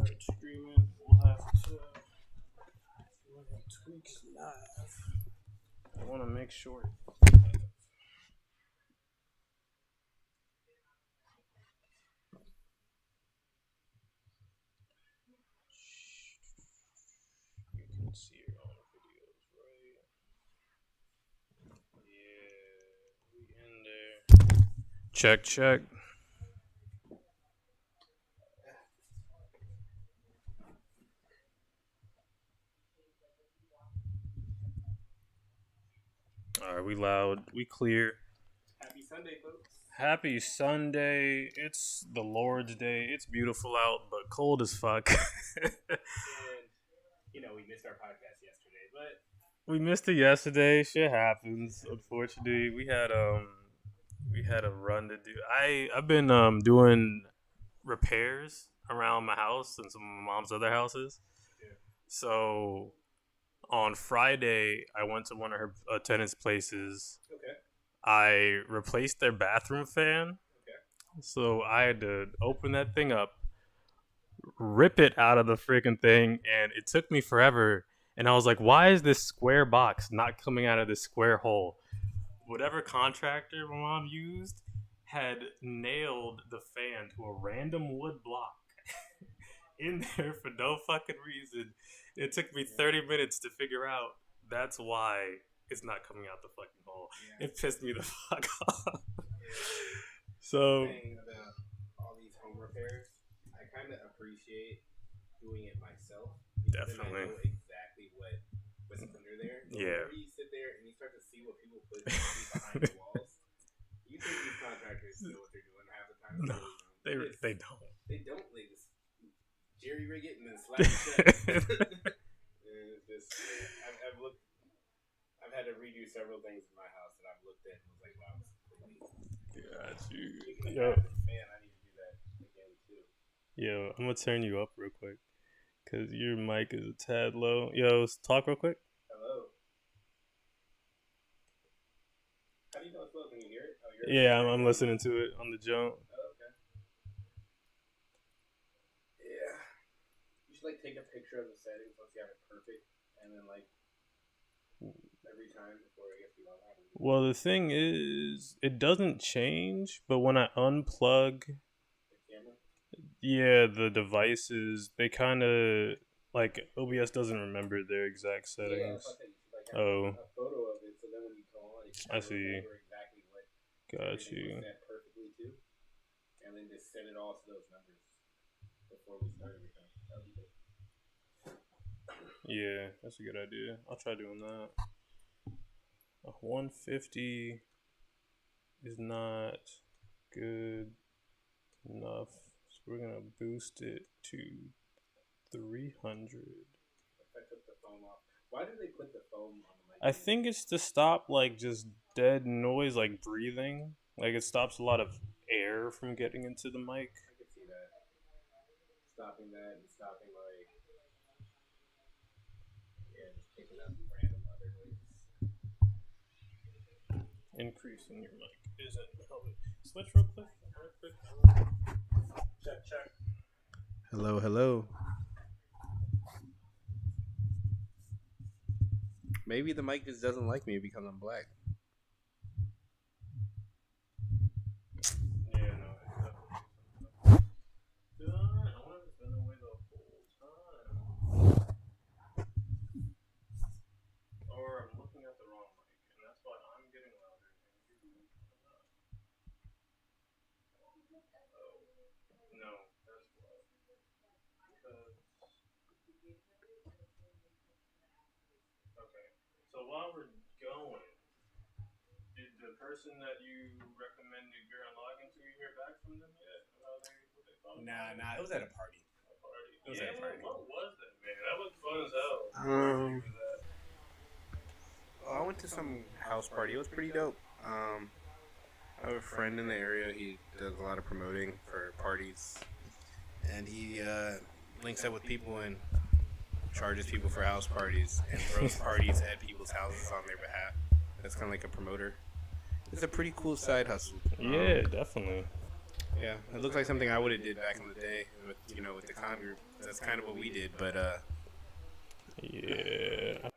start streaming, we'll have to tweaks live. I want to make sure. You can see your own videos, right? Yeah, we in there. Check, check. All right, we loud, we clear. Happy Sunday, folks. Happy Sunday. It's the Lord's Day. It's beautiful out, but cold as fuck. And, we missed our podcast yesterday, but... We missed it yesterday. Shit happens, unfortunately. We had a run to do. I've been doing repairs around my house and some of my mom's other houses. Yeah. So on Friday, I went to one of her tenants' places. Okay. I replaced their bathroom fan. Okay. So I had to open that thing up, rip it out of the freaking thing, and it took me forever. And I was like, why is this square box not coming out of this square hole? Whatever contractor my mom used had nailed the fan to a random wood block in there for no fucking reason. It took me 30 minutes to figure out that's why it's not coming out the fucking hole. Yeah. It pissed me the fuck off. So, saying about all these home repairs, I kind of appreciate doing it myself. Definitely. I know exactly what's under there. So Yeah. whenever you sit there and you start to see what people put behind the walls, you think these contractors know what they're doing half the time. No, they don't. They don't. They just jerry rig it and then slap it shut. And it's just, I've looked. I've had to redo several things in my house that I've looked at and was like, wow, this is completely. Got you. Yo. Man, I need to do that again too. Yo, I'm gonna turn you up real quick, cause your mic is a tad low. Yo, talk real quick. Hello. How do you know it's low? Can you hear it? Oh, Yeah, I'm listening to it on the jump. Oh, okay. Yeah. You should take a picture of the settings once you have it perfect, and then every time before it gets beyond that. Well, the thing is, it doesn't change, but when I unplug, The camera. yeah, the devices, they kind of OBS doesn't remember their exact settings. Yeah, I thought that you should have a photo of it, so then when you go on, it I see. remember exactly what. Got you. Set perfectly too, and then just set it all to those numbers before we start everything. That would be good. Yeah, that's a good idea. I'll try doing that. 150 is not good enough, so we're gonna boost it to 300. I took the foam off. Why did they put the foam on the mic? I think it's to stop just dead noise, like breathing. Like it stops a lot of air from getting into the mic. I could see that. Stopping that and stopping just picking up random other noises. Increasing your mic isn't helping. Switch real quick. Check. Hello, hello. Maybe the mic just doesn't like me because I'm black. Yeah, no. I wanted to been away the whole time. Or I'm looking at the wrong mic, and that's why I'm getting louder and you are not. Oh. No, that's why. Okay. So while we're going, did the person that you recommended you're unlocking to you hear back from them yet? What they thought? Nah, it was at a party. It was at a party. What was that, man? That was fun as hell. I went to some house party. It was pretty dope. I have a friend in the area. He does a lot of promoting for parties, and he links up with people and charges people for house parties and throws parties at people's houses on their behalf. That's kind of like a promoter. It's a pretty cool side hustle. Yeah, definitely. Yeah, it looks like something I would have did back in the day with with the con group. That's kind of what we did, but Yeah.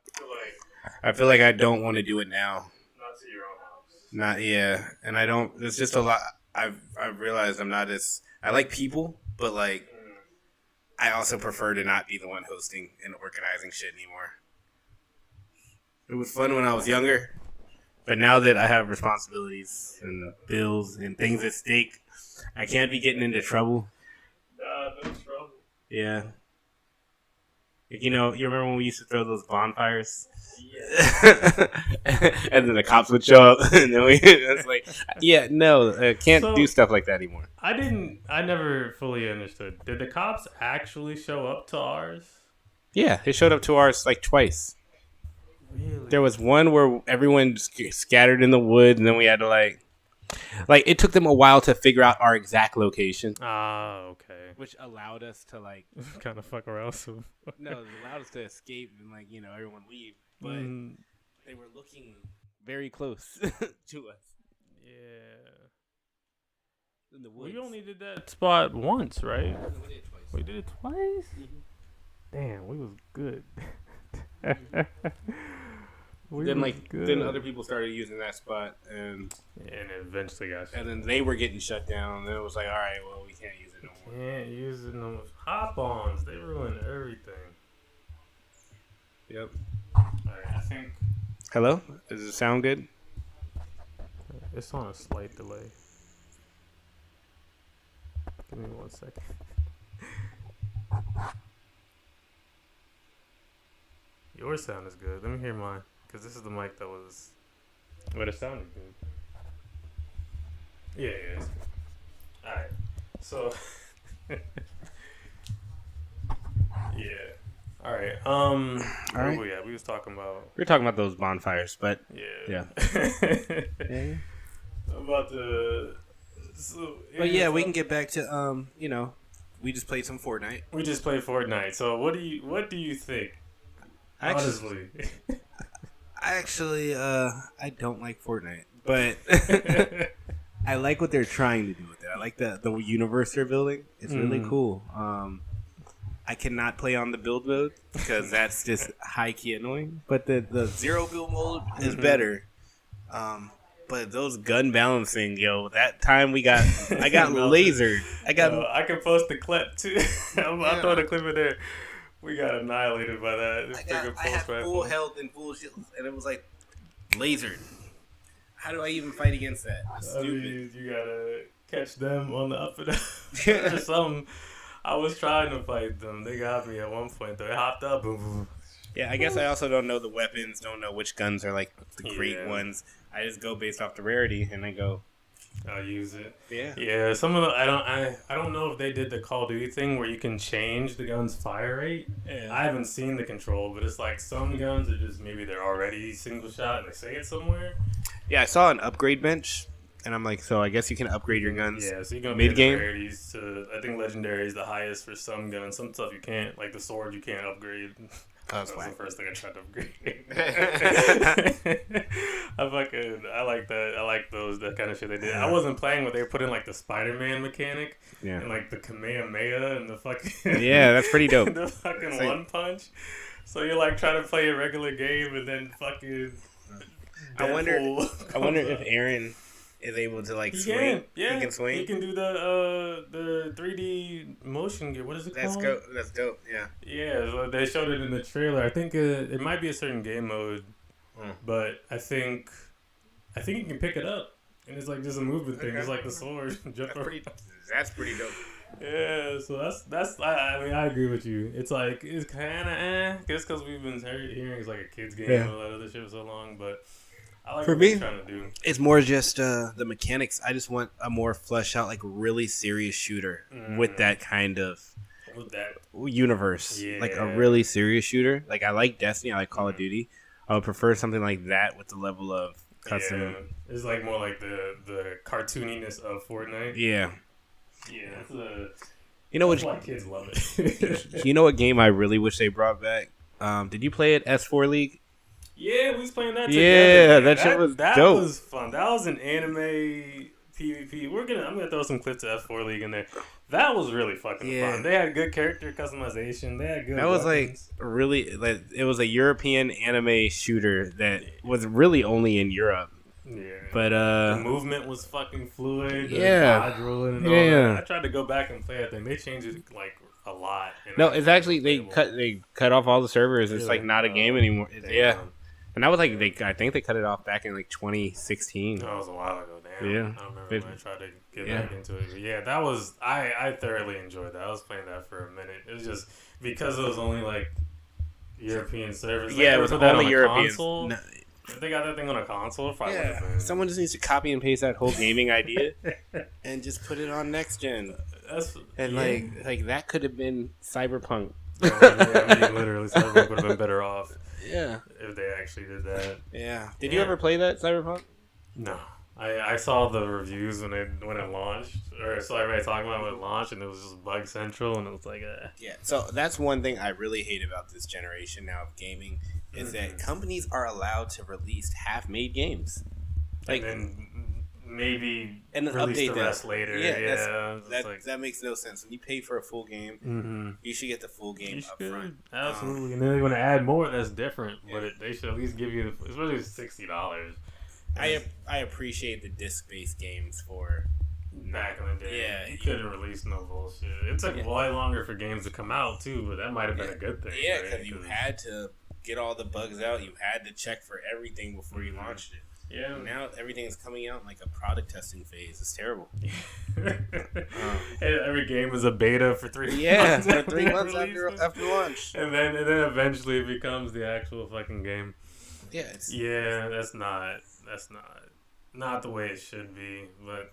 I feel like I don't want to do it now. Not to your own house. Not yeah, and I don't. There's just a lot. I've realized I'm not as I like people, but like I also prefer to not be the one hosting and organizing shit anymore. It was fun when I was younger, but now that I have responsibilities and bills and things at stake, I can't be getting into trouble. No trouble. Yeah. Like, you remember when we used to throw those bonfires? Yeah. And then the cops would show up, and then it's like, yeah, no, can't do stuff like that anymore. I never fully understood. Did the cops actually show up to ours? Yeah, they showed up to ours like twice. Really? There was one where everyone scattered in the woods, and then we had to like it took them a while to figure out our exact location. Ah, okay. Which allowed us to kind of fuck around. So no, it allowed us to escape and everyone leave. But they were looking very close to us. Yeah. In the woods. We only did that spot once, right? No, we did it twice. We did it twice? Mm-hmm. Damn, we was good. Then other people started using that spot, and eventually got shut. And then they were getting shut down. And then it was like, all right, well, we can't use it no more. Can't use it no more. Hop-ons, they ruin everything. Yep. Alright, I think Hello? Does it sound good? it's on a slight delay. Give me 1 second. Your sound is good. Let me hear mine. Because this is the mic that was... But it sounded good. Yeah, it's good. Alright. So... yeah. Alright. Where we at? We was talking about... We were talking about those bonfires, but... Yeah. Yeah. About the... But yeah, we can get back to, we just played some Fortnite. We just played Fortnite. So what do you think? Honestly. I don't like Fortnite, but I like what they're trying to do with it. I like the universe they're building. It's really cool. I cannot play on the build mode because that's just high key annoying. But the zero build mode is better. But those gun balancing, that time I got lasered. I can post the clip too. I'll throw the clip in there. We got annihilated by that. I had full health and full shield, and it was like lasered. How do I even fight against that? That's stupid. I mean, you gotta catch them on the up and up or something. I was trying to fight them. They got me at one point. They hopped up. Boom. Yeah, I guess I also don't know the weapons. Don't know which guns are like the great ones. I just go based off the rarity, and I go. I'll use it. Yeah. Some of the I don't know if they did the Call of Duty thing where you can change the gun's fire rate. Yeah. I haven't seen the control, but it's like some guns are just maybe they're already single shot and they say it somewhere. Yeah, I saw an upgrade bench, and I'm like, so I guess you can upgrade your guns. Yeah, so you can mid game. Rarities to I think legendary is the highest for some guns. Some stuff you can't, like the sword you can't upgrade. That's the first thing I tried to upgrade. I like that. I like that kind of shit they did. I wasn't playing what they put in like the Spider-Man mechanic and like the Kamehameha and the fucking that's pretty dope. the fucking one punch. So you're like trying to play a regular game and then fucking. I wonder if Aaron is able to like swing. Yeah, he can swing. He can do the 3D motion gear. What is it called? That's dope. Yeah. Yeah, so they showed it in the trailer. I think it might be a certain game mode, but I think you can pick it up, and it's like just a movement thing. It's like the sword. That's pretty dope. Yeah, so that's. I mean, I agree with you. It's like it's kind of just because we've been hearing it's like a kids game and all that other shit for so long, but. I like for what me, they're trying to do. It's more just the mechanics. I just want a more fleshed out, like really serious shooter with that kind of universe. Yeah. Like a really serious shooter. Like I like Destiny. I like Call of Duty. I would prefer something like that with the level of custom. Yeah. It's like more like the cartooniness of Fortnite. Yeah. Yeah, that's why kids love it. You know what game I really wish they brought back? Did you play it, S4 League? Yeah, we was playing that together. Yeah, that shit was dope. That was fun. That was an anime PvP. I'm gonna throw some clips of F4 League in there. That was really fucking fun. They had good character customization. They had good. That was weapons. it was a European anime shooter that was really only in Europe. Yeah, but the movement was fucking fluid. Yeah, rolling and all that. I tried to go back and play it. Then they changed it like a lot. No, it's actually they cut off all the servers. It's like not a game anymore. Yeah. And that was like I think they cut it off back in like 2016. That was a while ago. Damn. Yeah. I remember when I tried to get back into it. But yeah, that was I thoroughly enjoyed that. I was playing that for a minute. It was just because it was only like European servers. Like, it was only European. No. If they got that thing on a console, probably someone just needs to copy and paste that whole gaming idea and just put it on next gen. Like that could have been Cyberpunk. Literally, Cyberpunk would have been better off. Yeah, if they actually did that. Yeah. Did you ever play that Cyberpunk? No. I saw the reviews when it launched, or saw everybody talking about it when it launched, and it was just bug central, and it was like, Yeah, so that's one thing I really hate about this generation now of gaming, is that companies are allowed to release half-made games. Like, and then maybe and release update the rest later. Yeah, that makes no sense. When you pay for a full game, you should get the full game up front. Absolutely. And then they want to add more, that's different, but they should at least give you, especially $60. I appreciate the disc-based games for back in the day. Yeah, you couldn't release no bullshit. It took way longer for games to come out too, but that might have been a good thing. Yeah, because you had to get all the bugs out. You had to check for everything before you launched it. Yeah. Now everything is coming out in like a product testing phase. It's terrible. Every game is a beta for 3 months. Yeah, for 3 months after launch. And then eventually it becomes the actual fucking game. Yeah, that's not the way it should be. But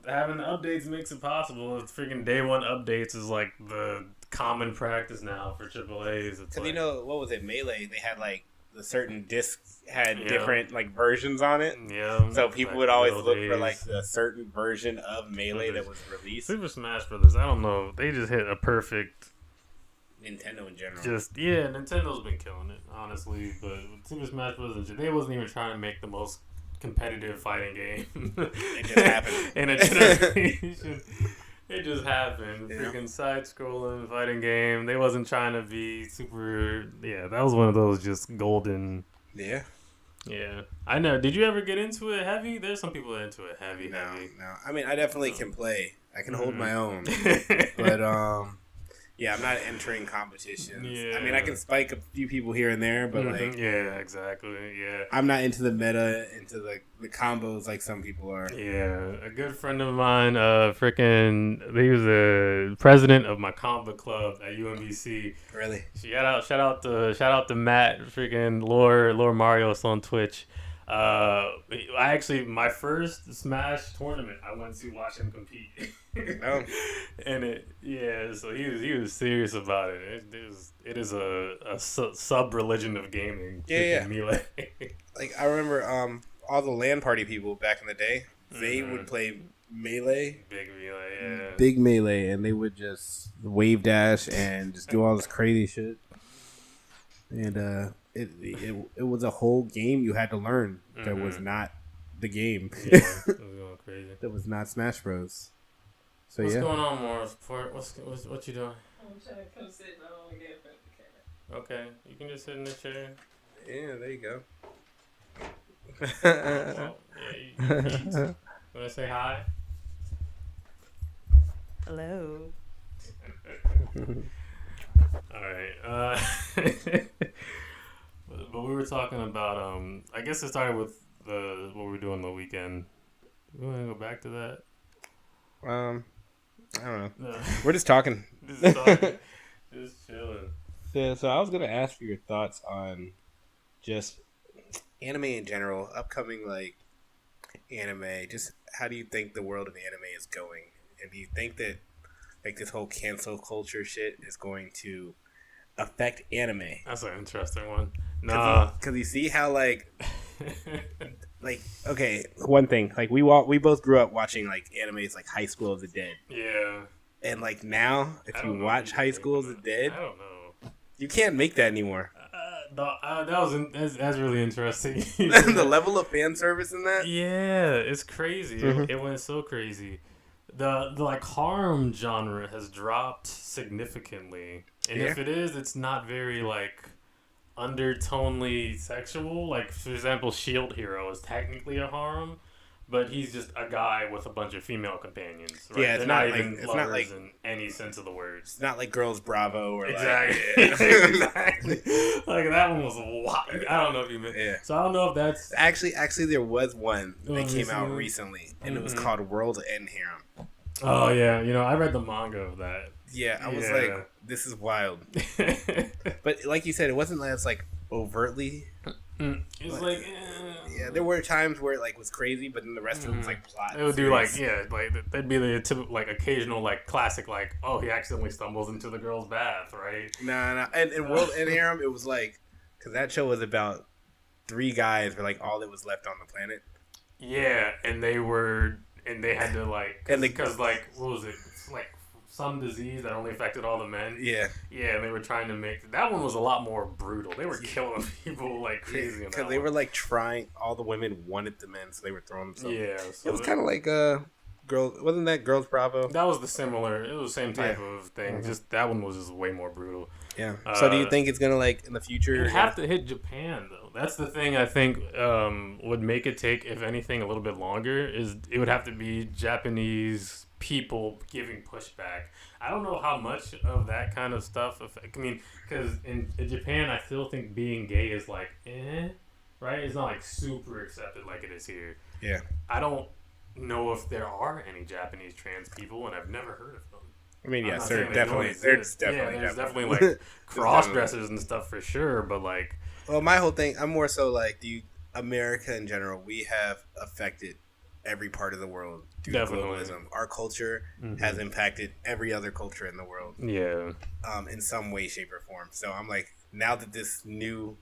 having updates makes it possible. It's freaking day one updates is like the common practice now for AAAs. Because you know, what was it, Melee? They had like the certain discs had different like versions on it. Yeah. So people would always look for like a certain version of Melee that was released. Super Smash Brothers, I don't know. They just hit a perfect. Nintendo in general. Nintendo's been killing it, honestly. But Super Smash Bros. They wasn't even trying to make the most competitive fighting game. It just happened. In a generation. It just happened. Freaking side-scrolling fighting game. They wasn't trying to be super... Yeah, that was one of those just golden... Yeah. Yeah. I know. Did you ever get into it heavy? There's some people that are into it heavy. No. I mean, I definitely can play. I can hold my own. But, yeah, I'm not entering competitions. Yeah. I mean, I can spike a few people here and there, but like... Yeah, exactly. Yeah. I'm not into the meta, into the combos like some people are. Yeah. A good friend of mine, he was the president of my comic club at UMBC. Really? Shout out to Matt, freaking Lore Marios on Twitch. My first Smash tournament, I went to watch him compete. Oh. And so he was serious about it. It is a sub religion of gaming. Yeah. Melee. Like I remember, all the LAN party people back in the day, they would play Melee. Big Melee, yeah. Big Melee, and they would just wave dash and just do all this crazy shit. And it was a whole game you had to learn that was not the game. Yeah, it was going crazy. That was not Smash Bros. So what's going on, Morris? What you doing? I'm trying to come sit and I don't want to get in front of the camera. Okay, you can just sit in the chair. Yeah, there you go. You want to say hi? Hello. All right. But we were talking about, I guess it started with what we were doing the weekend. We want to go back to that? I don't know. We're just talking. Just chilling. Yeah, so I was going to ask for your thoughts on just anime in general, upcoming like anime. Just how do you think the world of anime is going? And do you think that like this whole cancel culture shit is going to affect anime? That's an interesting one. Nah, because you see how like okay, one thing like we both grew up watching like animes like High School of the Dead. Yeah. And like now, if you watch High School of the Dead, I don't know. You can't make that anymore. that's really interesting. The level of fan service in that. Yeah, it's crazy. Mhm. It went so crazy. The like harem genre has dropped significantly, and Yeah. if it is, it's not very like undertonely sexual. Like for example, Shield Hero is technically a harem, but he's just a guy with a bunch of female companions. Right? Yeah, They're not even lovers in any sense of the words. It's not like Girls Bravo or Exactly. like Exactly. Like that one was wild. I don't know if you meant. Yeah. So I don't know if that's actually there was one that came out recently? recently, and it was Mhm. called World End Harem. Oh yeah, I read the manga of that. Yeah, I was Yeah. like, this is wild. But like you said, it wasn't as like overtly. It's like Yeah, there were times where it like was crazy, but then the rest of it was like plot. it would do like that'd be the typical like occasional like classic like oh he accidentally stumbles into the girl's bath right. Nah. And in World End Harem, it was like because that show was about 3 guys were like all that was left on the planet. Yeah, and they had to like because like what was it? It's like some disease that only affected all the men. Yeah, and they were trying to make that one was a lot more brutal. They were killing people like crazy. because they were like trying. All the women wanted the men, so they were throwing themselves. Yeah, so it was kind of like girl. Wasn't that Girls Bravo? that was the similar. It was the same type of thing. Mhm. Just that one was just way more brutal. Yeah. So do you think it's gonna like in the future? It'd have to hit Japan though. That's the thing I think would make it take, if anything, a little bit longer. Is it would have to be Japanese people giving pushback. I don't know how much of that kind of stuff. I mean, because in Japan, I still think being gay is like, right? It's not like super accepted like it is here. Yeah. I don't know if there are any Japanese trans people, and I've never heard of them. I mean, I'm yes, not there's saying they definitely, don't there's exist. definitely, there's definitely like cross dressers and stuff for sure. But like, well, my whole thing, I'm more so like, America in general, we have affected every part of the world due Definitely. to globalism. Our culture has impacted every other culture in the world, yeah, in some way, shape, or form. So I'm like, now that this new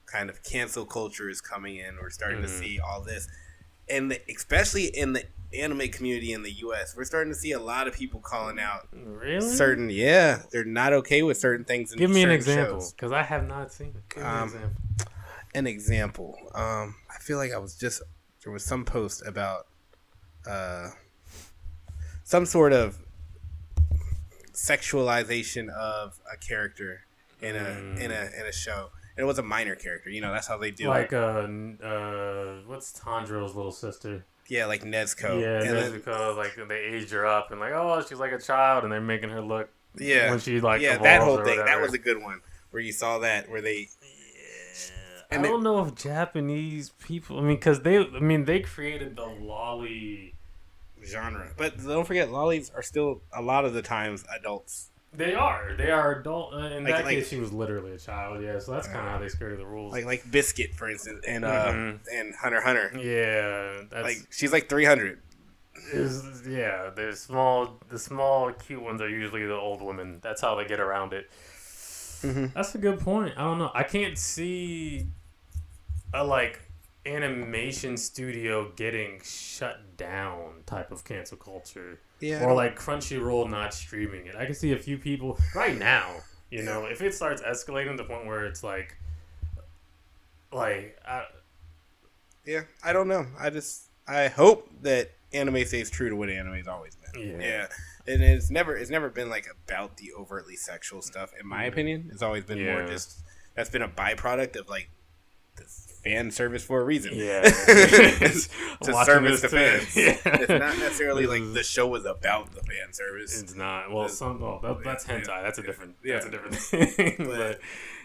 kind of cancel culture is coming in, we're starting to see all this, and especially in the anime community in the U.S., we're starting to see a lot of people calling out really certain. Yeah, they're not okay with certain things. In Give me an certain example, shows. because I have not seen it. Give me an example. An example. I feel like there was some post about some sort of sexualization of a character in a show. And it was a minor character. That's how they do Like it. what's Tanjiro's little sister? Yeah, like Nezuko. Yeah, And Nezuko. Like they aged her up and like, oh, she's like a child, and they're making her look. Yeah, when she like that evolves whole or thing. That whatever. was a good one where you saw that where they. I don't know if Japanese people. I mean, because they created the lolly genre, but don't forget, lollies are still a lot of the times adults. They are adult. In Like- that like- case, she was literally a child. Yeah, so that's kind of how they skirted the rules. Like Biscuit, for instance, and Hunter x Hunter. yeah, that's Like she's like 300. the small cute ones are usually the old women. That's how they get around it. That's a good point. I don't know. I can't see a like animation studio getting shut down type of cancel culture. Yeah. Or like Crunchyroll not streaming it. I can see a few people right now. If it starts escalating to the point where it's like Yeah, I don't know. I hope that anime stays true to what anime's always been. Yeah. And it's never been like about the overtly sexual stuff. In my opinion, it's always been more just that's been a byproduct of like this fan service for a reason. Yeah, It's to Watching service the this fans. too. Yeah. It's not necessarily like the show was about the fan service. It's not. Well, that's hentai. That's a different. Yeah. That's a different thing. But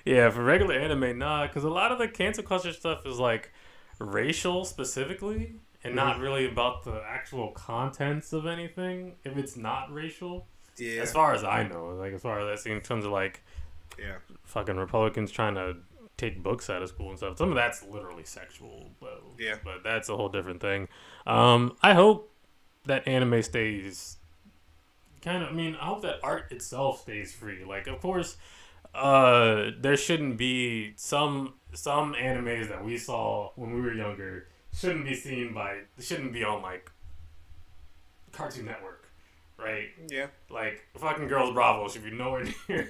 yeah, for regular anime, nah. Because a lot of the cancel culture stuff is like racial specifically, and not really about the actual contents of anything. If it's not racial, Yeah. as far as I know, like as far as I see in terms of like, fucking Republicans trying to take books out of school and stuff. Some of that's literally sexual, but that's a whole different thing. I hope that anime stays I hope that art itself stays free. Like, of course, there shouldn't be some animes that we saw when we were younger shouldn't be on like Cartoon Network, right? Yeah. Like fucking Girls Bravo should be nowhere near.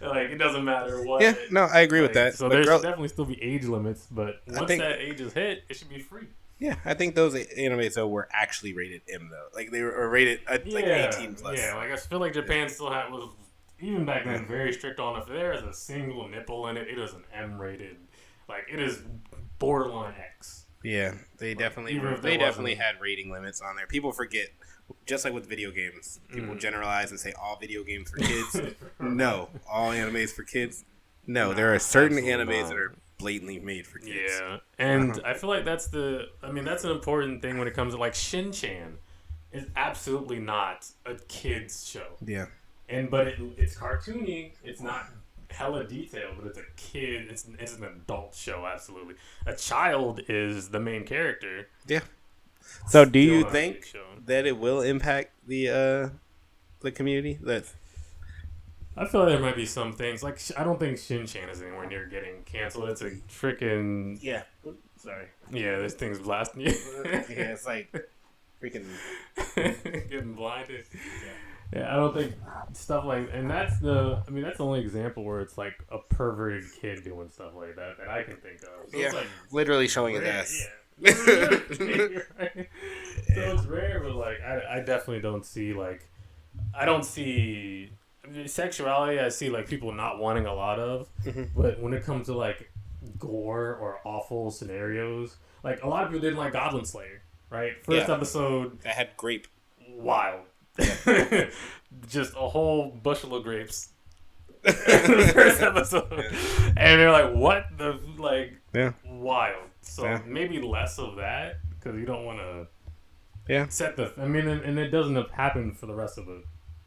Like it doesn't matter what. Yeah. No, I agree with Like, that. so But there should definitely still be age limits, but I once think that age is hit, it should be free. yeah, I think those animes though were actually rated M though. Like they were rated like 18 plus. Yeah, like I feel like Japan still was even back then very strict on if there is a single nipple in it, it is an M rated. Like it is borderline X. Yeah, they definitely even if they there definitely wasn't- had rating limits on there. People forget, just like with video games, people generalize and say all video games for kids. No, all animes for kids. No, there are certain animes that are blatantly made for kids. Yeah, and I feel like that's that's an important thing when it comes to like Shin-Chan is absolutely not a kids show. Yeah. But it's cartoony. It's not hella detailed, but it's a kid. It's an adult show. Absolutely, a child is the main character. Yeah. So, do Still you not a think big show. that it will impact the community? That's I feel like there might be some things like I don't think Shin-Chan is anywhere near getting canceled. It's a freaking yeah. Sorry. yeah. This thing's blasting you. Yeah, it's like freaking. Getting blinded. Yeah, I don't think stuff like, and that's the only example where it's like a perverted kid doing stuff like that I can think of. So Yeah, it's like literally showing his rare, ass. yeah. Right? So it's rare, but like I definitely don't see like I don't see sexuality. I see like people not wanting a lot of, but when it comes to like gore or awful scenarios, like a lot of people didn't like Goblin Slayer, right? First episode That had grape. wild. Just a whole bushel of grapes. The first episode, and they're like, "What the wild?" So maybe less of that because you don't want to set the. And it doesn't happen for the rest of the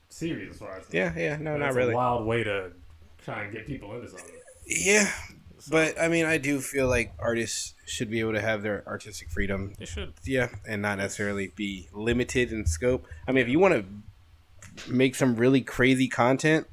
series as far as No, not it's really. A wild way to try and get people into something. Yeah, but I do feel like artists should be able to have their artistic freedom. They should. Yeah, and not necessarily be limited in scope. If you want to make some really crazy content,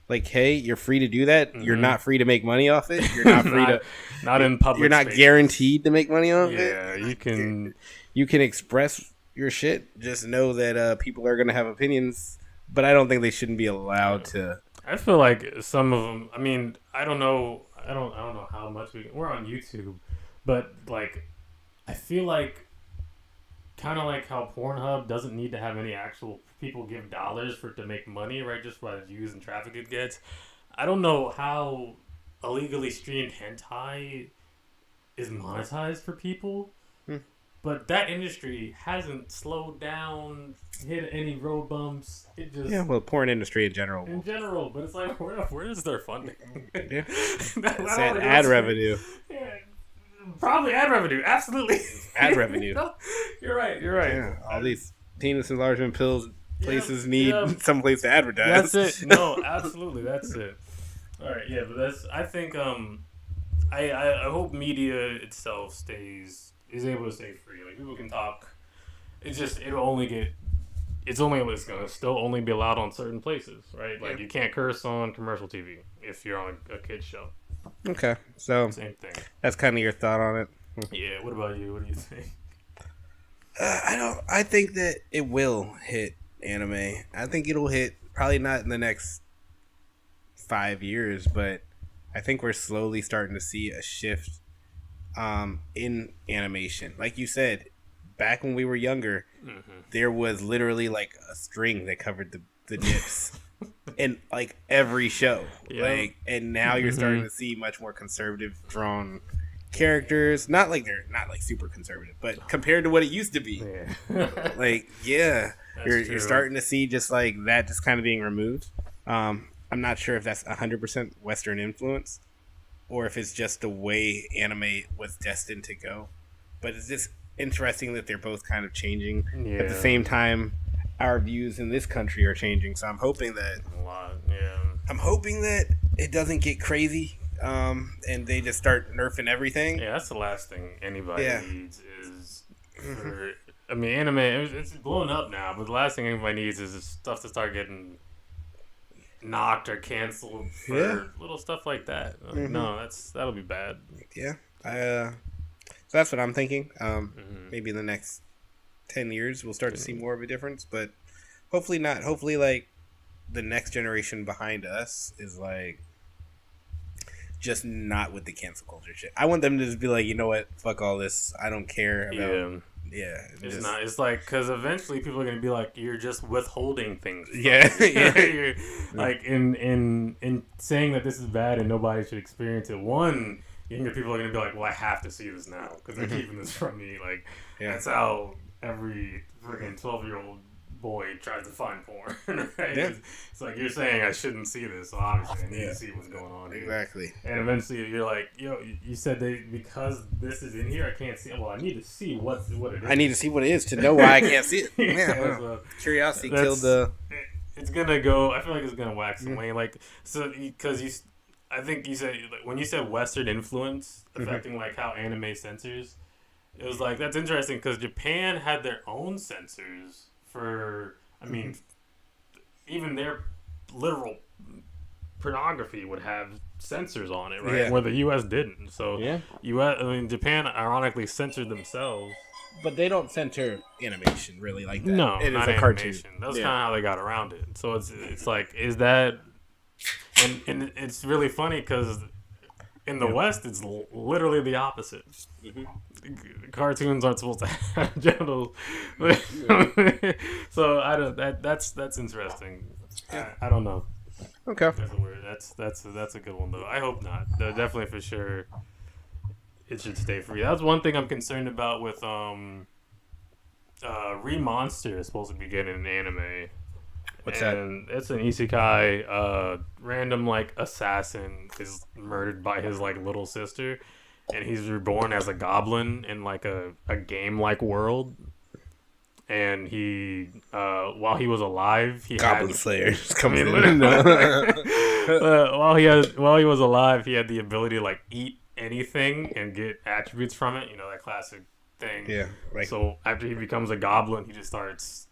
like, hey, you're free to do that. You're not free to make money off it. You're not free not in public. You're not spaces. guaranteed to make money off it. Yeah, you can. You can express your shit. Just know that people are going to have opinions, but I don't think they shouldn't be allowed to. I feel like some of them. I don't know. I don't know how much we're on YouTube, but like, I feel like kind of like how Pornhub doesn't need to have any actual people give dollars for it to make money, right? Just by the views and traffic it gets. I don't know how illegally streamed hentai is monetized for people, but that industry hasn't slowed down, hit any road bumps. It just porn industry in general. but it's like where is their funding? Yeah, Not it's only ad is- revenue. Yeah, probably ad revenue. Absolutely, Ad revenue. You're right. You're right. Yeah, all these penis enlargement pills places need yeah. some place to advertise. That's it. No, absolutely, that's it. All right, yeah, but that's. I think. I hope media itself is able to stay free. Like people can talk. It's just it'll only get. It's gonna still only be allowed on certain places, right? Like you can't curse on commercial TV if you're on a kids show. Okay, so Same thing. that's kind of your thought on it. Yeah. What about you? What do you think? I think that it will hit anime. I think it'll hit probably not in the next 5 years, but I think we're slowly starting to see a shift in animation. Like you said, back when we were younger, there was literally like a string that covered the nips in like every show. Yeah. And now you're starting to see much more conservative drawn characters. Not like they're not like super conservative, but compared to what it used to be. Yeah. You're starting to see just like that just kind of being removed. I'm not sure if that's 100% Western influence or if it's just the way anime was destined to go. But it's just interesting that they're both kind of changing at the same time. Our views in this country are changing, so I'm hoping that it doesn't get crazy, and they just start nerfing everything. Yeah, that's the last thing anybody needs is. Anime. It's blowing up now, but the last thing anybody needs is stuff to start getting knocked or canceled for little stuff like that. No, that'll be bad. Yeah, so that's what I'm thinking. Maybe in the next 10 years we'll start to see more of a difference, but Hopefully not. Hopefully, like the next generation behind us is like just not with the cancel culture shit. I want them to just be like, you know what, fuck all this. I don't care about. Yeah, it's not. It's like because eventually people are gonna be like, you're just withholding things. Yeah, yeah. You're, like in saying that this is bad and nobody should experience it. One, younger people are gonna be like, well, I have to see this now because they're keeping this from me. Like that's how every freaking 12-year-old boy tries to find porn. Right? Yeah. It's like you're saying I shouldn't see this, so obviously I need to see what's going on here. Exactly. And eventually you're like, yo, you said because this is in here, I can't see it. Well, I need to see what it is. I need to see what it is to know why I can't see it. Yeah, so curiosity killed the. It's gonna go. I feel like it's gonna wax and wane. Like because I think you said like, when you said Western influence affecting like how anime censors, it was like that's interesting because Japan had their own censors for. I mean, even their literal pornography would have censors on it, right? Yeah. Where the U.S. didn't. So Yeah. Japan ironically censored themselves. But they don't censor animation really like that. No, it is not a cartoon. animation. That's kind of how they got around it. So it's like, is that, and it's really funny because in the West it's literally the opposite. Cartoons aren't supposed to have genitals, so I don't. That's interesting. I don't know. Okay. That's a good one though. I hope not. Definitely for sure. It should stay free. That's one thing I'm concerned about with Re-Monster is supposed to be getting an anime. What's that? And it's an isekai. Random like assassin is murdered by his like little sister, and he's reborn as a goblin in like a game like world. And he, while he was alive, he Goblin had, Slayer. while he was alive, he had the ability to like eat anything and get attributes from it. You know, that classic thing. Yeah. Like, So after he becomes a goblin, he just starts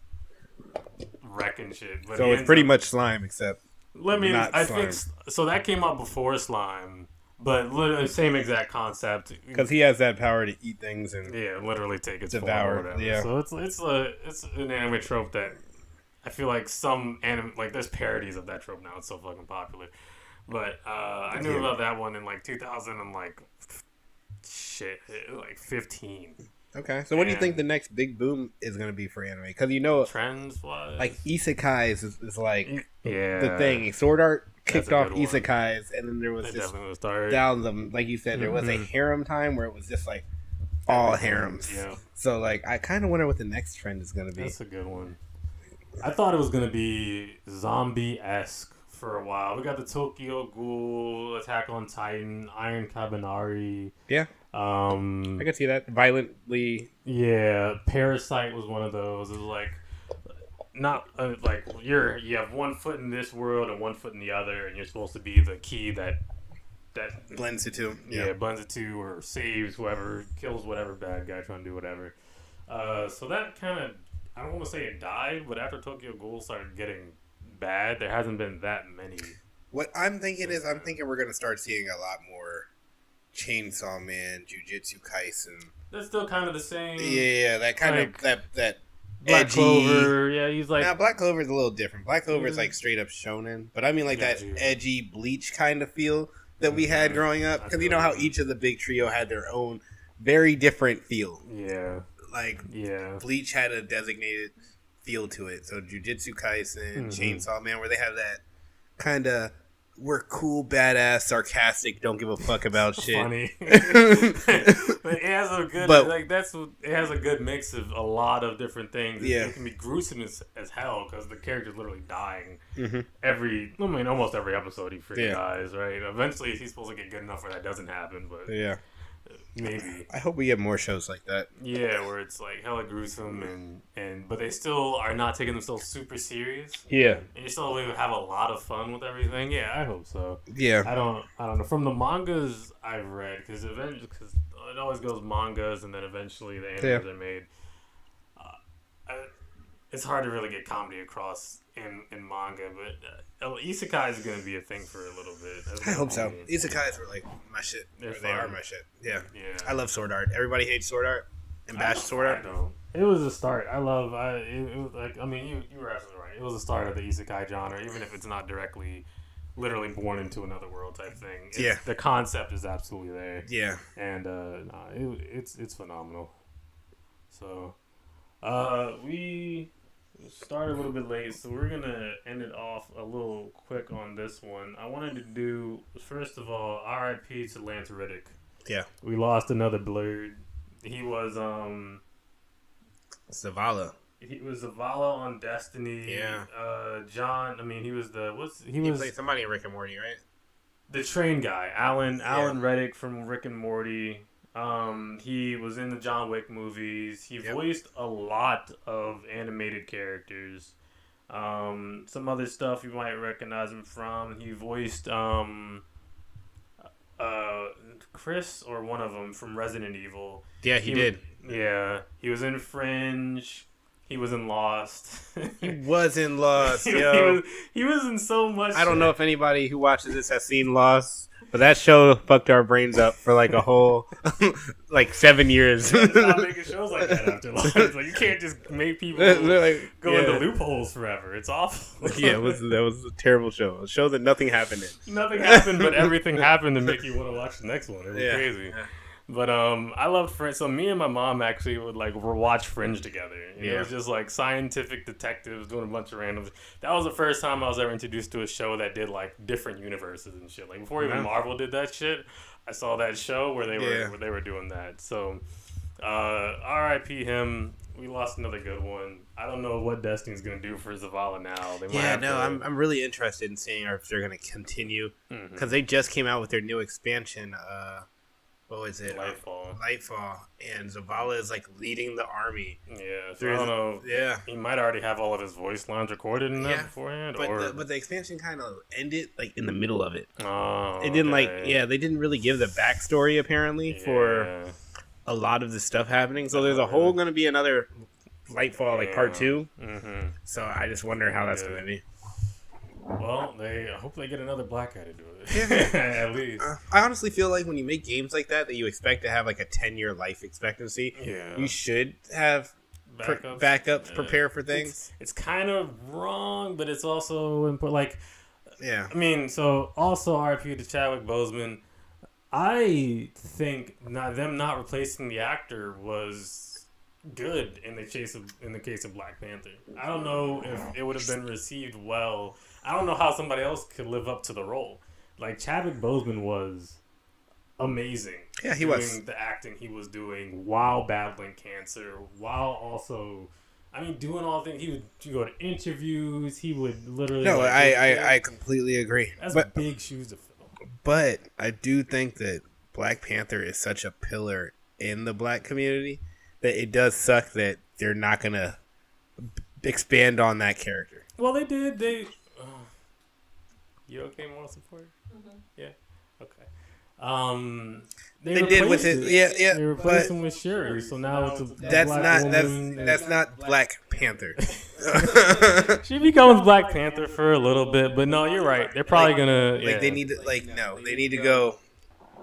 wrecking shit. But so it's pretty much slime, except not I slime. think so. That came out before slime, but literally same exact concept. Because he has that power to eat things and literally take its devour. form or whatever. Yeah. So it's an anime trope that I feel like some anime like there's parodies of that trope now. It's so fucking popular. But I knew about that one in like 2000 and like 15. Okay, so what do you think the next big boom is going to be for anime? Because you know, Trends wise, like isekais is like yeah, the thing. Sword Art kicked a off good one. isekais, and then there was They this definitely will start. down them. Like you said, there was a harem time where it was just like all harems. Yeah, So like, I kind of wonder what the next trend is going to be. that's a good one. I thought it was gonna be zombie-esque for a while. We got the Tokyo Ghoul, Attack on Titan, Iron Kabanari. Yeah, I could see that violently. Yeah, Parasite was one of those. It was like not like you have one foot in this world and one foot in the other, and you're supposed to be the key that Blends the two. blends it to or saves whoever, kills whatever bad guy trying to do whatever. So that kind of, I don't want to say it died, but after Tokyo Ghoul started getting bad, there hasn't been that many. What I'm thinking is, we're going to start seeing a lot more Chainsaw Man, Jujutsu Kaisen. That's still kind of the same. Yeah, that kind like, of that Black edgy. Clover, yeah, he's like. Now, Black Clover is a little different. Black Clover is like straight up shonen, but I mean like that edgy Bleach kind of feel that we had growing up. Because you know how each of the big trio had their own very different feel. Yeah. Like Yeah. Bleach had a designated feel to it. So Jujutsu Kaisen, Chainsaw Man, where they have that kind of we're cool, badass, sarcastic, don't give a fuck about shit. Funny. But it has a good it has a good mix of a lot of different things. Yeah. It can be gruesome as hell because the character's literally dying almost every episode he freaking dies, right? Eventually he's supposed to get good enough where that doesn't happen, but yeah. Maybe. I hope we get more shows like that. Yeah, where it's like hella gruesome and but they still are not taking themselves super serious. Yeah. And you still have a lot of fun with everything. Yeah, I hope so. Yeah. I don't know. From the mangas I've read, because it always goes mangas and then eventually the animes are made. It's hard to really get comedy across in manga, but isekai is going to be a thing for a little bit. I hope so. Isekais were like my shit. They are my shit. Yeah. I love Sword Art. Everybody hates Sword Art. and bash the sword out? No. It was a start. It was like, I mean, you were absolutely right. It was a start of the isekai genre, even if it's not directly, literally born into another world type thing. The concept is absolutely there. Yeah, and it's phenomenal. So, we started a little bit late, so we're gonna end it off a little quick on this one. I wanted to do, first of all, R.I.P. to Lance Reddick. Yeah, we lost another Blurred. He was Zavala. He was Zavala on Destiny. Yeah. John. I mean, he was he played somebody in Rick and Morty, right? The train guy, Alan Reddick from Rick and Morty. He was in the John Wick movies. He voiced a lot of animated characters. Some other stuff you might recognize him from. He voiced Chris or one of them from Resident Evil. Yeah, he did. Yeah, he was in Fringe. He was in Lost. He was in Lost, yo. He was in so much. I don't know if anybody who watches this has seen Lost, but that show fucked our brains up for like a whole, like 7 years. Stop making shows like that after Lost. Like, you can't just make people go into loopholes forever. It's awful. Yeah, that was a terrible show. A show that nothing happened in. Nothing happened, but everything happened to make you want to watch the next one. It was crazy. Yeah. But I loved Fringe. So me and my mom actually would like watch Fringe together. It was just like scientific detectives doing a bunch of random. That was the first time I was ever introduced to a show that did like different universes and shit. Like before even Marvel did that shit, I saw that show where they were doing that. So R.I.P. him. We lost another good one. I don't know what Destiny's gonna do for Zavala now. I'm really interested in seeing if they're gonna continue because they just came out with their new expansion. What was it? Lightfall. And Zavala is like leading the army. Yeah, so I don't know. Yeah. He might already have all of his voice lines recorded in that beforehand. But the expansion kind of ended like in the middle of it. Oh, it didn't they didn't really give the backstory apparently for a lot of the stuff happening. So there's a whole going to be another Lightfall like part 2. Mm-hmm. So I just wonder how that's going to be. Well, I hope they get another black guy to do it. At least. I honestly feel like when you make games like that you expect to have like a 10-year life expectancy, you should have backups prepare for things. It's kind of wrong, but it's also important. Like, I mean, so also RIP to Chadwick Boseman. I think them not replacing the actor was good in the case of Black Panther. I don't know if it would have been received well. I don't know how somebody else could live up to the role. Like Chadwick Boseman was amazing. Yeah, he was doing the acting he was doing while battling cancer, while also, I mean, doing all things. He would go to interviews. He would literally. No, I completely agree. That's big shoes to fill. But I do think that Black Panther is such a pillar in the black community that it does suck that they're not gonna expand on that character. Well, they did. You okay, moral support? Mm-hmm. Yeah. Okay. They did with it. Yeah. They replaced him with Shuri, so now it's that's not Black Panther. She becomes Black Panther for a little bit, but no, you're right. They're probably gonna they need to go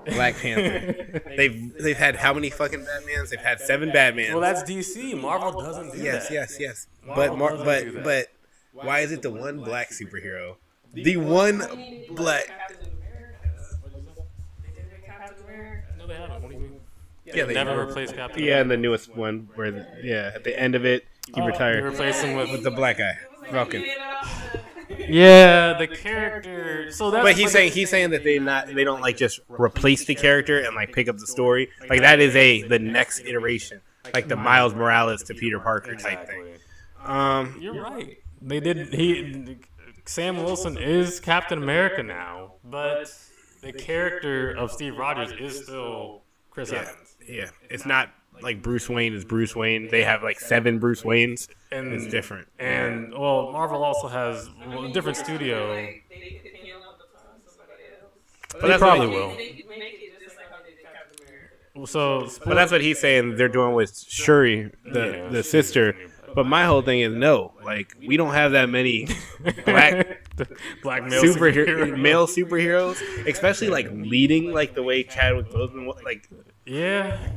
Black Panther. They've had how many fucking Batmans? They've had 7 Batmans. Well, that's DC. Marvel doesn't do that. Yes. But why is it the one black superhero? The one black. No, they haven't. What do you mean? Yeah, they never replaced Captain. Yeah, and the newest one where at the end of it he retired. They replaced him with the black guy, Falcon. Yeah, the character. So that's. But he's saying that they don't like just replace the character and like pick up the story. Like that is the next iteration, like the Miles Morales to Peter Parker type thing. You're right. They did. Sam Wilson is Captain America now, but the character of Steve Rogers is still Chris Evans. Yeah, it's not like Bruce Wayne is Bruce Wayne. They have like 7 Bruce Waynes, and it's different. And well, Marvel also has a different studio. But they probably will. But that's what he's saying they're doing with Shuri, the sister. But my whole thing is no. Like we don't have that many black Black male male superheroes, especially like leading like the way Chadwick Boseman was, like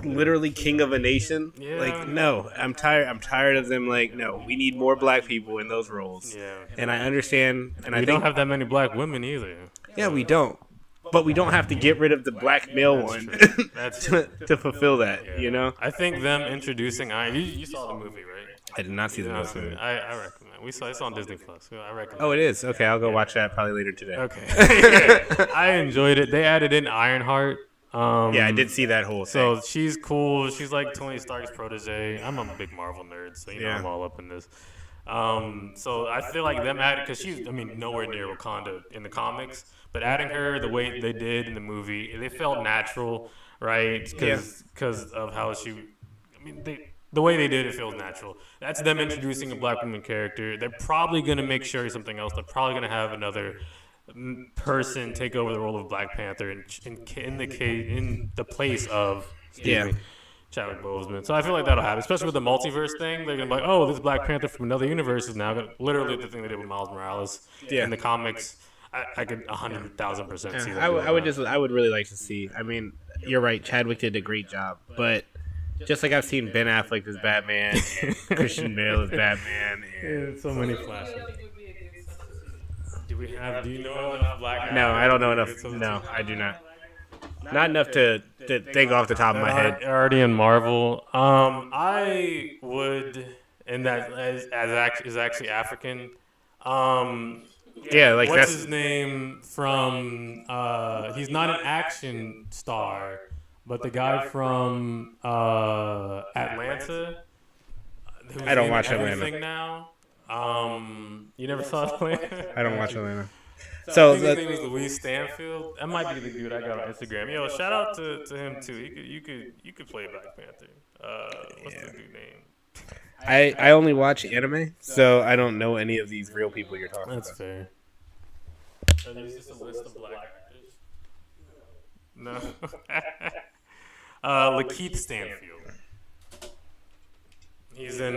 literally king of a nation. Yeah. Like no, I'm tired of them. Like no, we need more black people in those roles. Yeah. And I understand, and We don't have that many black women either. Yeah, we don't. But we don't have to get rid of the black male one to fulfill that, Yeah. you know? I think them introducing Iron. You saw the movie, right? I did not see the movie. I recommend. It's on Disney Plus. I recommend. Oh, it is? Okay, I'll go watch that probably later today. Okay. Yeah. I enjoyed it. They added in Ironheart. Yeah, I did see that whole thing. So she's cool. She's like Tony Stark's protege. I'm a big Marvel nerd, so you know I'm all up in this. So I feel like them adding, because she's, nowhere near Wakanda in the comics, but adding her the way they did in the movie, they felt natural, right? Because of how the way they did it feels natural. That's them introducing a black woman character. They're probably gonna make sure something else. They're probably gonna have another person take over the role of Black Panther in the place of Chadwick Boseman. So I feel like that'll happen, especially with the multiverse thing. They're gonna be like, oh, this Black Panther from another universe is now gonna, literally the thing they did with Miles Morales in the comics. I could 100,000% see that. I would really like to see. I mean, you're right. Chadwick did a great job, but just like I've seen Ben Affleck as Batman, and Christian Bale as Batman, and so many flashes. Do you know enough black actors? No, I don't know enough. No, I do not. Not enough to think off the top of my head. Already in Marvel. I would, and that is actually African. Yeah, like what's that's his name from? He's not an action star, but the guy from Atlanta. I don't watch Atlanta. Now. You never saw Atlanta? I don't watch Atlanta. So his name is Louis Stanfield. That might be the dude I got on Instagram. Yo, shout out to him too. You could play Black Panther. What's the dude name? I only watch anime, so I don't know any of these real people you're talking about. That's fair. Are these just a list of black actors? No. Lakeith Stanfield. He's in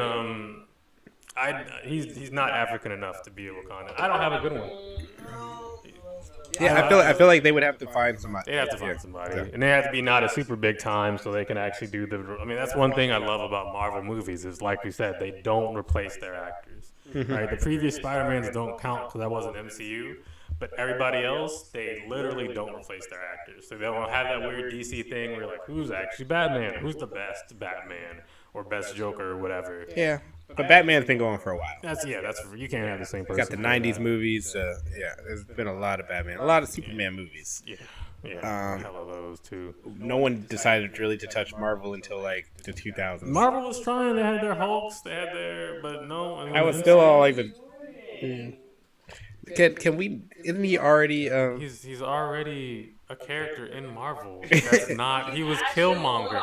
he's not African enough to be a Wakanda. I don't have a good one. Yeah, I feel like they would have to find somebody. They have to find somebody, and they have to be not a super big time, so they can actually do the. That's one thing I love about Marvel movies is, like we said, they don't replace their actors. Right, the previous Spider-Mans don't count because that wasn't MCU, but everybody else, they literally don't replace their actors. So they don't have that weird DC thing where you're like, who's actually Batman? Who's the best Batman or best Joker or whatever? Yeah. But Batman's been going for a while. That's you can't have the same person. Got the '90s movies. There's been a lot of Batman, a lot of Superman movies. Yeah, hell of those too. No one decided really to touch Marvel until like the 2000s. Marvel was trying. They had their Hulks. They had their, but no. I was still all like the. Can we? Isn't he already? He's already a character in Marvel. That's not. He was Killmonger.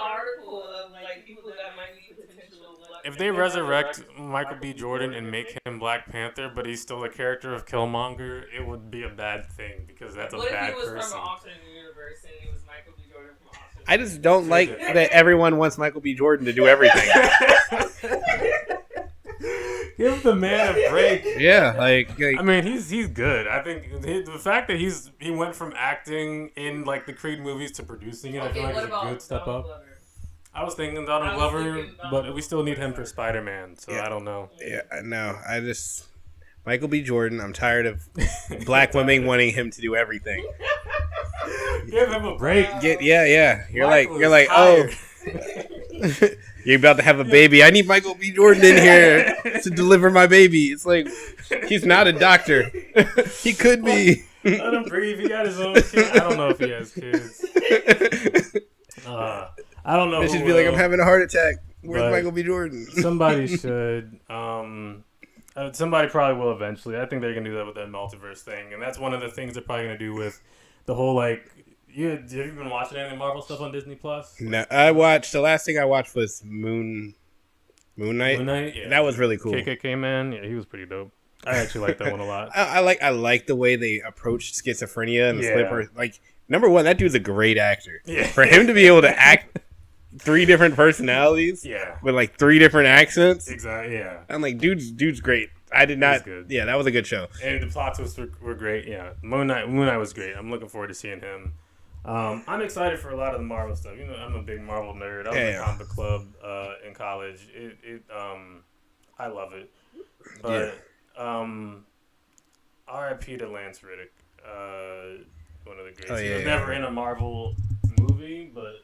If they resurrect Michael B. Jordan and make him Black Panther, but he's still a character of Killmonger, it would be a bad thing because that's a bad person. What if he was from an alternate universe and he was Michael B. Jordan from Austin? I just don't like that everyone wants Michael B. Jordan to do everything. Give the man a break. Yeah, he's good. I think the fact that he went from acting in like the Creed movies to producing it, I feel like is a good step up. I was thinking Donald Glover, but we still need him for Spider-Man, so I don't know. Yeah, I know. Michael B. Jordan, I'm tired of black women wanting him to do everything. Give him a break. Yeah. You're like, oh, you're about to have a baby. I need Michael B. Jordan in here to deliver my baby. It's like, he's not a doctor. He could be. Let him breathe. He got his own kid. I don't know if he has kids. I don't know. They should be like, I'm having a heart attack. Where's Michael B. Jordan? Somebody should. Somebody probably will eventually. I think they're going to do that with that multiverse thing. And that's one of the things they're probably going to do with the whole, like... have you been watching any Marvel stuff on Disney+? No, the last thing I watched was Moon Knight. Moon Knight? Yeah. That was really cool. KKK Man? Yeah, he was pretty dope. I actually like that one a lot. I like the way they approached schizophrenia and the slipper. Like, number one, that dude's a great actor. Yeah. For him to be able to act 3 different personalities with like 3 different accents. Exactly, yeah. I'm like, dude's great. I did It was not. good. Yeah, that was a good show. And the plot twists were great. Yeah, Moon Knight was great. I'm looking forward to seeing him. I'm excited for a lot of the Marvel stuff. You know, I'm a big Marvel nerd. I was in a comic book club in college. I love it. But R.I.P. to Lance Reddick. One of the greats. He was never in a Marvel movie, but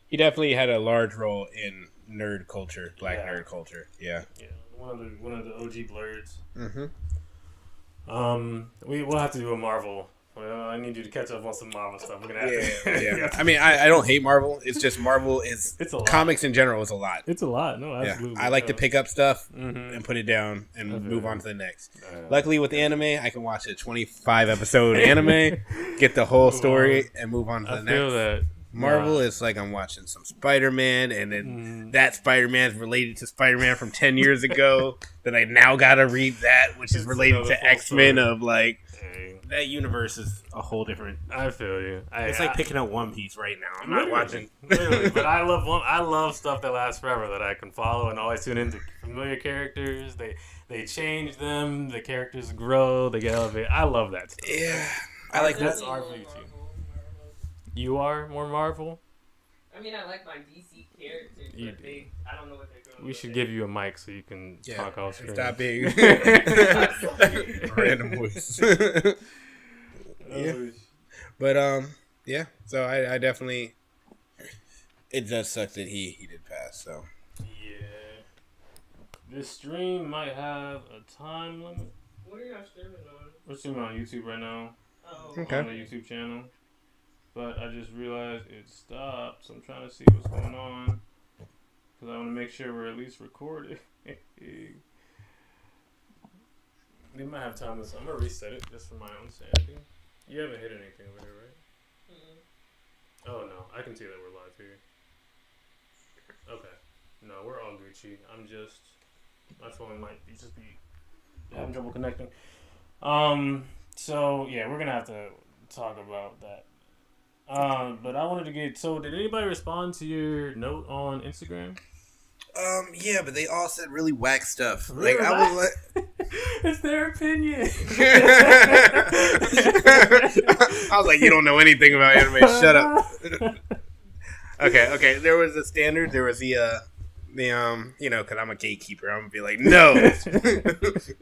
he definitely had a large role in nerd culture, black nerd culture. Yeah. Yeah, one of the OG blurs. Mm-hmm. We'll have to do a Marvel. Well, I need you to catch up on some Marvel stuff. We're gonna have to. Yeah. I mean, I don't hate Marvel. It's just Marvel is It's a lot. comics in general is a lot. It's a lot. No, absolutely. Yeah. I like to pick up stuff and put it down and move on to the next. Luckily, with anime, I can watch a 25 episode anime, get the whole story, and move on to the next. I feel that. Marvel is like I'm watching some Spider-Man, and then that Spider-Man is related to Spider-Man from 10 years ago. Then I now gotta read that, which is related to X-Men. Of like that universe is a whole different. I feel you. It's like picking up One Piece right now. I'm not watching, literally, but I love stuff that lasts forever that I can follow and always tune into. Familiar characters, they change them. The characters grow. They get elevated. I love that stuff. Yeah, I like that's that. RV too. You are more Marvel? I mean, I like my DC characters, but I don't know what they're doing. We should give you a mic so you can talk off screen. Stop being random voice. Yeah. But yeah. So I definitely. It does suck that he did pass. So. Yeah. This stream might have a time limit. What are y'all streaming on? We're streaming on YouTube right now. Oh. Okay. On the YouTube channel. But I just realized it stopped, so I'm trying to see what's going on. Because I want to make sure we're at least recorded. We might have time this. I'm going to reset it just for my own sanity. You haven't hit anything over here, right? Mm-hmm. Oh, no. I can see that we're live here. Okay. No, we're all Gucci. My phone might just be having trouble connecting. So, yeah, we're going to have to talk about that. But I wanted to get. So, did anybody respond to your note on Instagram? Yeah, but they all said really whack stuff. Really like I was like, it's their opinion. I was like, you don't know anything about anime. Shut up. Okay. There was a standard. There was the because I'm a gatekeeper. I'm gonna be like, no,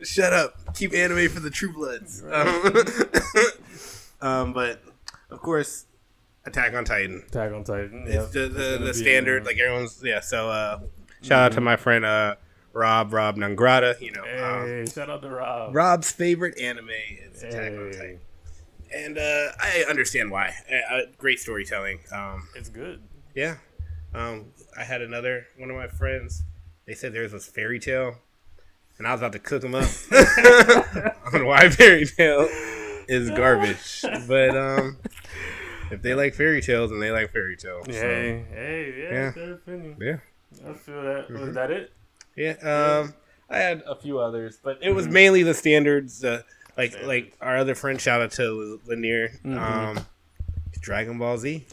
shut up. Keep anime for the true bloods. But of course. Attack on Titan. It's the standard, like everyone's. So shout out to my friend Rob Nangrata. Hey, shout out to Rob. Rob's favorite anime is Attack on Titan, and I understand why. Great storytelling. It's good. Yeah. I had one of my friends. They said there was this fairy tale, and I was about to cook them up on why fairy tale is garbage, but if they like fairy tales, then they like fairy tales. Yeah, it's their opinion. Yeah. I feel that. Was that it? Yeah. I had a few others, but it was mainly the standards. Like our other friend, shout out to Lanier. Dragon Ball Z.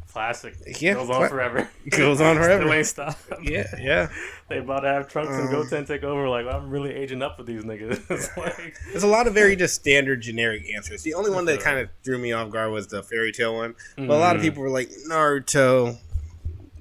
Classic. Yeah, goes on forever. Goes on forever. Still ain't stop. Yeah. They about to have Trunks and Goten take over. Like, I'm really aging up with these niggas. Like, there's a lot of very just standard generic answers. The only one that kind of threw me off guard was the fairy tale one. But a lot of people were like Naruto.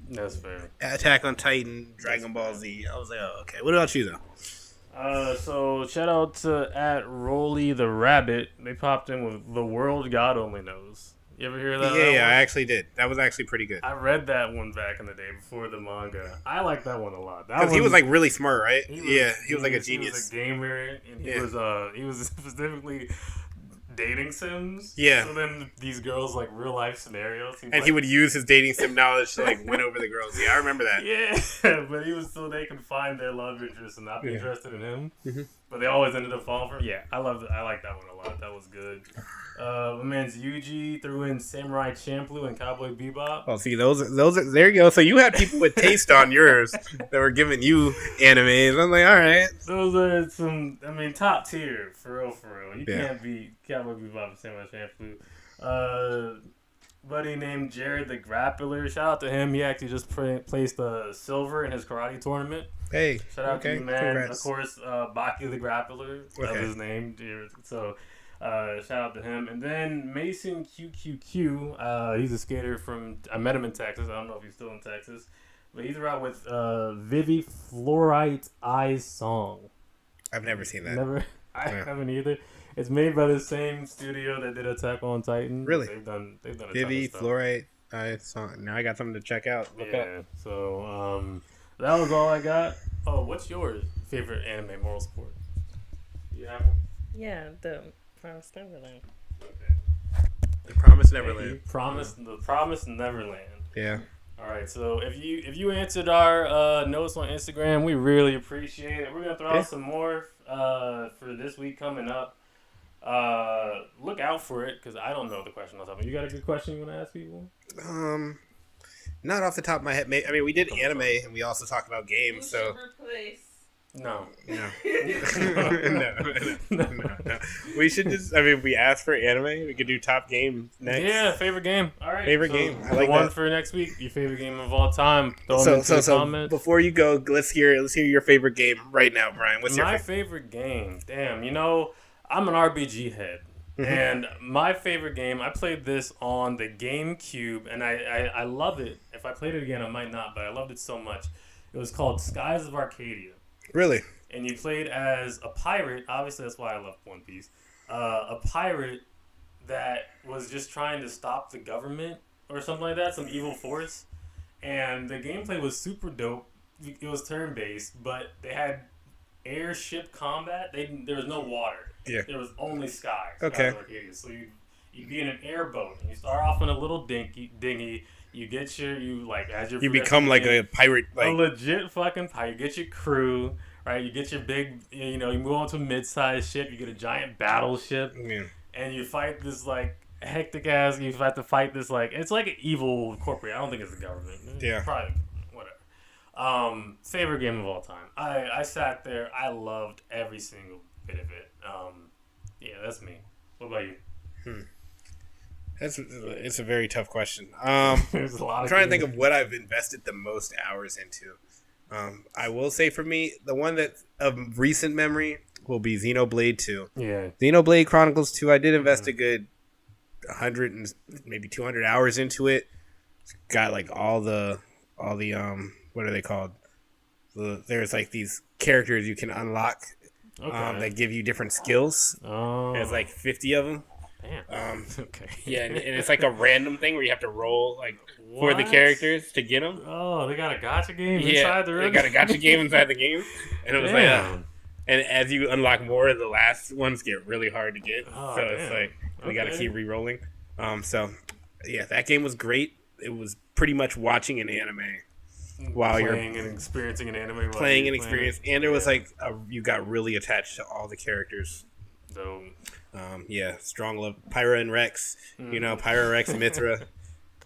That's fair. Attack on Titan, Dragon Ball Z. I was like, oh, okay. What about you though? So shout out to @Rolly the Rabbit. They popped in with The World God Only Knows. You ever hear that? Yeah, I actually did. That was actually pretty good. I read that one back in the day before the manga. I like that one a lot. Because he was like really smart, right? He was like a genius. He was a gamer, and he was specifically dating sims. Yeah. So then these girls like real life scenarios. He would use his dating sim knowledge to like win over the girls. Yeah, I remember that. Yeah, but he was so they can find their love interest and not be interested in him. Mm-hmm. But they always ended up falling for him. Yeah, I like that one a lot. That was good. My man's Yuji threw in Samurai Champloo and Cowboy Bebop. Oh, see, those are, there you go. So you had people with taste on yours that were giving you animes. I'm like, all right. Those are some, top tier, for real. You can't beat Cowboy Bebop and Samurai Champloo. buddy named Jared the Grappler. Shout out to him. He actually just placed a silver in his karate tournament. Hey, Shout out to you, man. Congrats. Of course, Baki the Grappler. That's Okay. his name. So, shout out to him. And then Mason QQQ. He's a skater from. I met him in Texas. I don't know if he's still in Texas, but he's around with Vivi Fluorite Eyes Song. I've never seen that. Never. I Yeah. haven't either. It's made by the same studio that did Attack on Titan. Really? They've done a ton Vivi, of stuff. Fluorite. Now I got something to check out. Look up. Yeah. So that was all I got. Oh, what's your favorite anime moral support? You have one? Yeah, the Promised Neverland. The Promised Neverland. The Promised Neverland. Yeah. All right. So if you answered our notes on Instagram, we really appreciate it. We're gonna throw out some more for this week coming up. Look out for it because I don't know the question on top. You got a good question you want to ask people? Not off the top of my head. I mean, we did anime and we also talked about games. So Replace. No. no. We should just. I mean, we asked for anime. We could do top game next. Yeah, favorite game. All right. Favorite game. I like the one that. for next week. Your favorite game of all time. Throw them into the comments. Before you go, let's hear your favorite game right now, Brian. What's My your favorite game? Damn, I'm an RPG head. And my favorite game, I played this on the GameCube, and I love it. If I played it again, I might not, but I loved it so much. It was called Skies of Arcadia. Really? And you played as a pirate. Obviously, that's why I love One Piece. A pirate that was just trying to stop the government or something like that, some evil force. And the gameplay was super dope. It was turn-based, but they had airship combat. There was no water. Yeah. There was only sky. Okay. So you'd be in an airboat, and you start off in a little dinghy. You get You become like a pirate, a like legit fucking pirate. You get your crew, right? You get your big, you move on to a mid-sized ship. You get a giant battleship, and you fight this like hectic ass. You have to fight this like it's like an evil corporate. I don't think it's the government. Yeah. Probably whatever. Favorite game of all time. I sat there. I loved every single bit of it. Yeah, that's me. What about you? It's a very tough question. There's a lot. I'm trying to think of what I've invested the most hours into. I will say for me, the one that of recent memory will be Xenoblade 2. Yeah. Xenoblade Chronicles 2. I did invest a good 100 and maybe 200 hours into it. Got like all the what are they called? There's like these characters you can unlock that give you different skills. Oh. There's like 50 of them. Damn. Okay. Yeah, and it's like a random thing where you have to roll like for the characters to get them. Oh, they got a gacha game inside the room? They got a gacha game inside the game, and it was like, and as you unlock more, the last ones get really hard to get. It's like we got to keep re-rolling. So yeah, that game was great. It was pretty much watching an anime while playing and experiencing an anime. Playing and experience, and it was like you got really attached to all the characters. So. Strong love. Pyra and Rex, Pyra, Rex, and Mithra,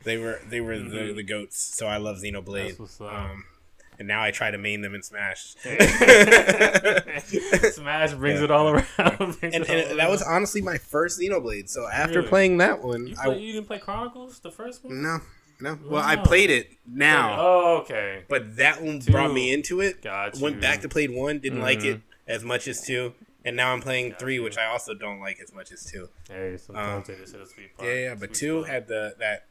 they were the goats. So I love Xenoblade. That's what's up. And now I try to main them in Smash. Smash brings it all around. And that was honestly my first Xenoblade. So after playing that one, you didn't play Chronicles, the first one? No. Well, I played it now. Oh, okay. But that one brought me into it. Gotcha. Went back to play 1, didn't like it as much as 2. And now I'm playing 3, which I also don't like as much as 2. Hey, sometimes they just hit a sweet part. Yeah, but 2 had that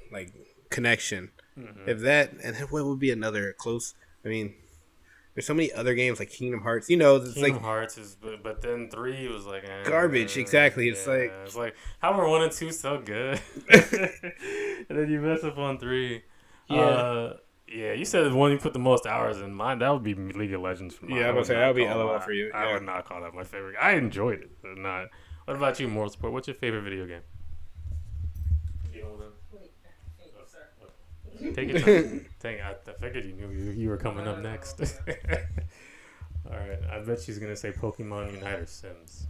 like connection. If that, and what would be another close? I mean, there's so many other games like Kingdom Hearts. It's Kingdom Hearts is, but then 3 was like garbage. Exactly. It's like how were 1 and 2 so good, and then you mess up on 3. Yeah. Yeah, you said the one you put the most hours in. Mine, that would be League of Legends for mine. Yeah, I would say that would be LOL for you. I would not call that my favorite. I enjoyed it, but not. What about you, Moral Support? What's your favorite video game? Take your time. I figured you knew you were coming up next. All right, I bet she's gonna say Pokemon Unite or Sims.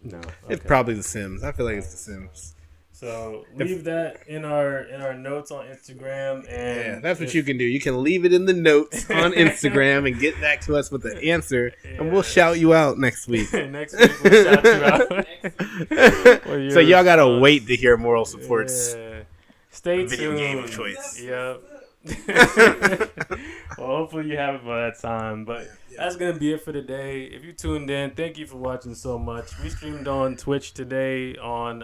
No, okay. It's probably The Sims. I feel like it's The Sims. So leave that in our notes on Instagram, and that's what you can do. You can leave it in the notes on Instagram and get back to us with the answer, and we'll shout you out next week. Next week we'll shout you out. Well, your So y'all gotta response. wait to hear moral supports. Yeah. Stay Video tuned. game of choice. Yep. Well, hopefully you have it by that time. But that's going to be it for today. If you tuned in, thank you for watching so much. We streamed on Twitch today on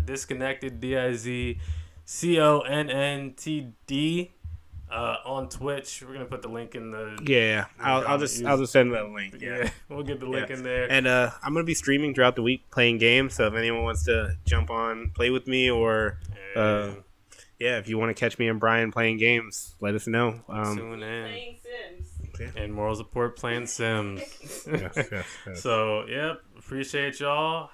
Disconnected, DIZCONNTD. On Twitch, we're gonna put the link in the Yeah, I'll just send that link. Yeah, we'll get the link in there. And I'm gonna be streaming throughout the week playing games. So if anyone wants to jump on, play with me, or if you want to catch me and Brian playing games, let us know. Tune in. Playing Sims. And moral support playing Sims. Yes. So appreciate y'all.